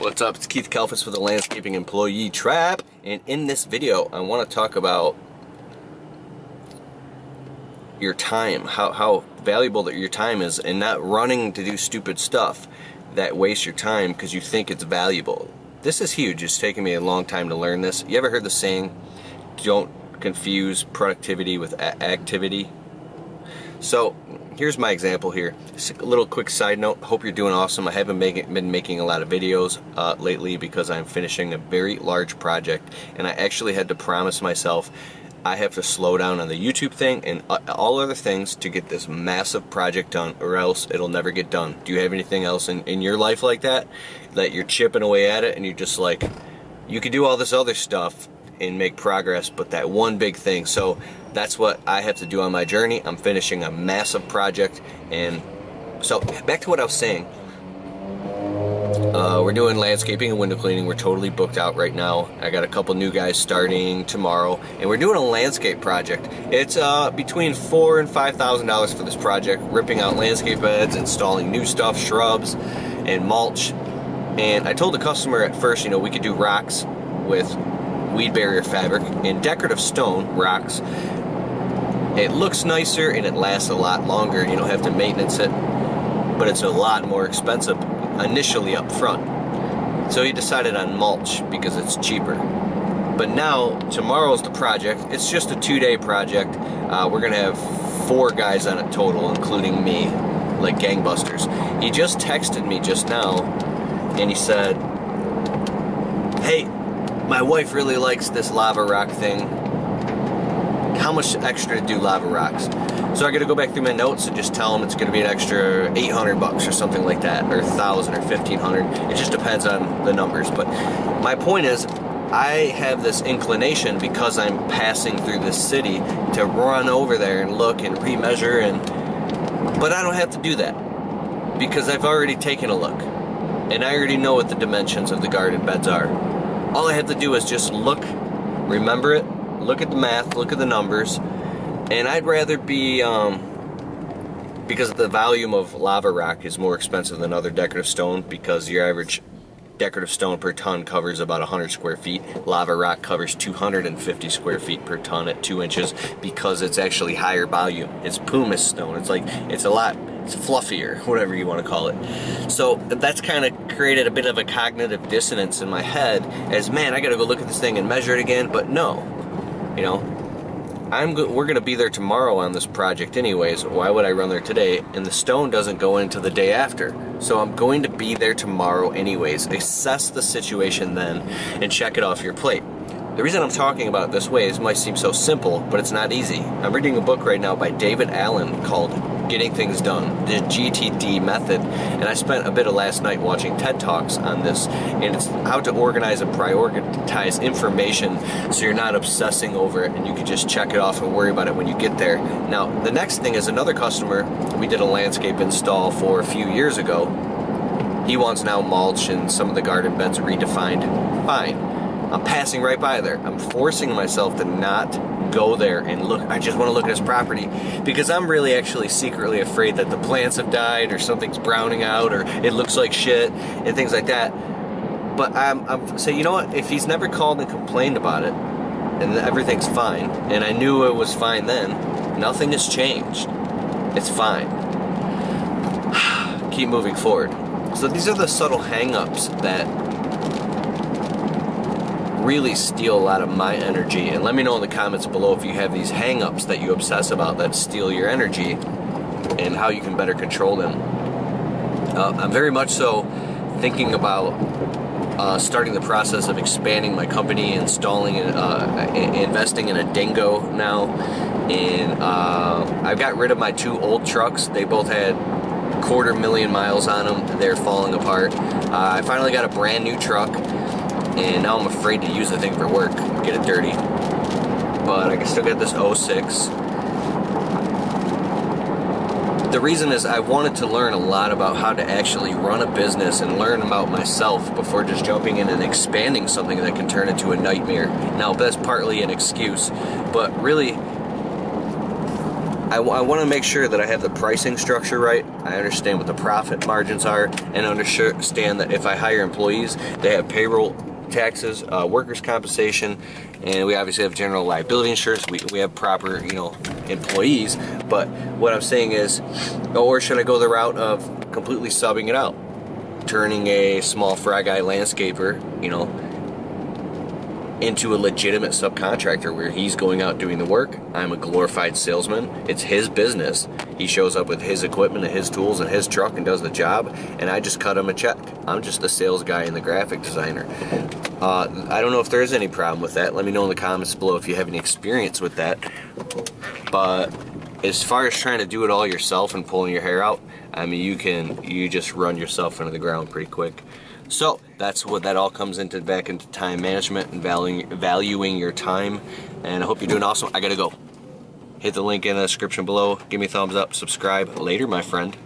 What's up? It's Keith Kalfas with the Landscaping Employee Trap, and in this video I want to talk about your time, how valuable that your time is, and not running to do stupid stuff that wastes your time because you think it's valuable. This is huge. It's taken me a long time to learn this. You ever heard the saying, don't confuse productivity with activity? So here's my example here. Just a little quick side note. Hope you're doing awesome. I haven't been making a lot of videos lately because I'm finishing a very large project, and I actually had to promise myself I have to slow down on the YouTube thing and all other things to get this massive project done, or else it'll never get done. Do you have anything else in your life like that you're chipping away at it and you're just like, you could do all this other stuff and make progress, but that one big thing? So that's what I have to do on my journey. I'm finishing a massive project. And so back to what I was saying, we're doing landscaping and window cleaning. We're totally booked out right now. I got a couple new guys starting tomorrow, and we're doing a landscape project. It's between $4,000 and $5,000 for this project, ripping out landscape beds, installing new stuff, shrubs and mulch. And I told the customer at first, we could do rocks with weed barrier fabric and decorative stone rocks. It looks nicer and it lasts a lot longer. You don't have to maintenance it, but it's a lot more expensive initially up front. So he decided on mulch because it's cheaper. But now tomorrow's the project. It's just a 2-day project. We're gonna have 4 guys on it total, including me, like gangbusters. He just texted me just now and he said, hey, my wife really likes this lava rock thing. How much extra to do lava rocks? So I got to go back through my notes and just tell him it's going to be an extra $800 or something like that, or $1,000 or $1,500. It just depends on the numbers. But my point is, I have this inclination, because I'm passing through this city, to run over there and look and remeasure, but I don't have to do that because I've already taken a look and I already know what the dimensions of the garden beds are. All I have to do is just look, remember it, look at the math, look at the numbers. And I'd rather be, because the volume of lava rock is more expensive than other decorative stone, because your average decorative stone per ton covers about 100 square feet. Lava rock covers 250 square feet per ton at 2 inches, because it's actually higher volume. It's pumice stone. It's fluffier, whatever you want to call it. So that's kind of created a bit of a cognitive dissonance in my head as, man, I gotta go look at this thing and measure it again. But no, we're gonna be there tomorrow on this project anyways. Why would I run there today? And the stone doesn't go into the day after. So I'm going to be there tomorrow anyways. Assess the situation then and check it off your plate. The reason I'm talking about it this way is it might seem so simple, but it's not easy. I'm reading a book right now by David Allen called Getting Things Done, the GTD method, and I spent a bit of last night watching TED Talks on this, and it's how to organize and prioritize information so you're not obsessing over it and you can just check it off and worry about it when you get there. Now, the next thing is another customer we did a landscape install for a few years ago. He wants now mulch and some of the garden beds redefined. Fine. I'm passing right by there. I'm forcing myself to not go there and look. I just want to look at his property because I'm really actually secretly afraid that the plants have died or something's browning out or it looks like shit and things like that. But I'm saying, you know what? If he's never called and complained about it and everything's fine, and I knew it was fine then, nothing has changed. It's fine. Keep moving forward. So these are the subtle hang-ups that really steal a lot of my energy. And let me know in the comments below if you have these hang-ups that you obsess about that steal your energy and how you can better control them. I'm very much so thinking about starting the process of expanding my company, installing investing in a dingo now. And I've got rid of my 2 old trucks. They both had 250,000 miles on them. They're falling apart. I finally got a brand new truck, and now I'm afraid to use the thing for work, get it dirty. But I can still get this 06. The reason is I wanted to learn a lot about how to actually run a business and learn about myself before just jumping in and expanding something that can turn into a nightmare. Now, that's partly an excuse, but really, I want to make sure that I have the pricing structure right. I understand what the profit margins are, and understand that if I hire employees, they have payroll taxes, workers' compensation, and we obviously have general liability insurance. We have proper, employees. But what I'm saying is, or should I go the route of completely subbing it out, turning a small fry guy landscaper, into a legitimate subcontractor where he's going out doing the work. I'm a glorified salesman. It's his business. He shows up with his equipment and his tools and his truck and does the job, and I just cut him a check. I'm just the sales guy and the graphic designer. I don't know if there is any problem with that. Let me know in the comments below if you have any experience with that. But as far as trying to do it all yourself and pulling your hair out, I mean, you just run yourself into the ground pretty quick. So that's what that all comes back into time management and valuing your time. And I hope you're doing awesome. I gotta go. Hit the link in the description below. Give me a thumbs up. Subscribe. Later, my friend.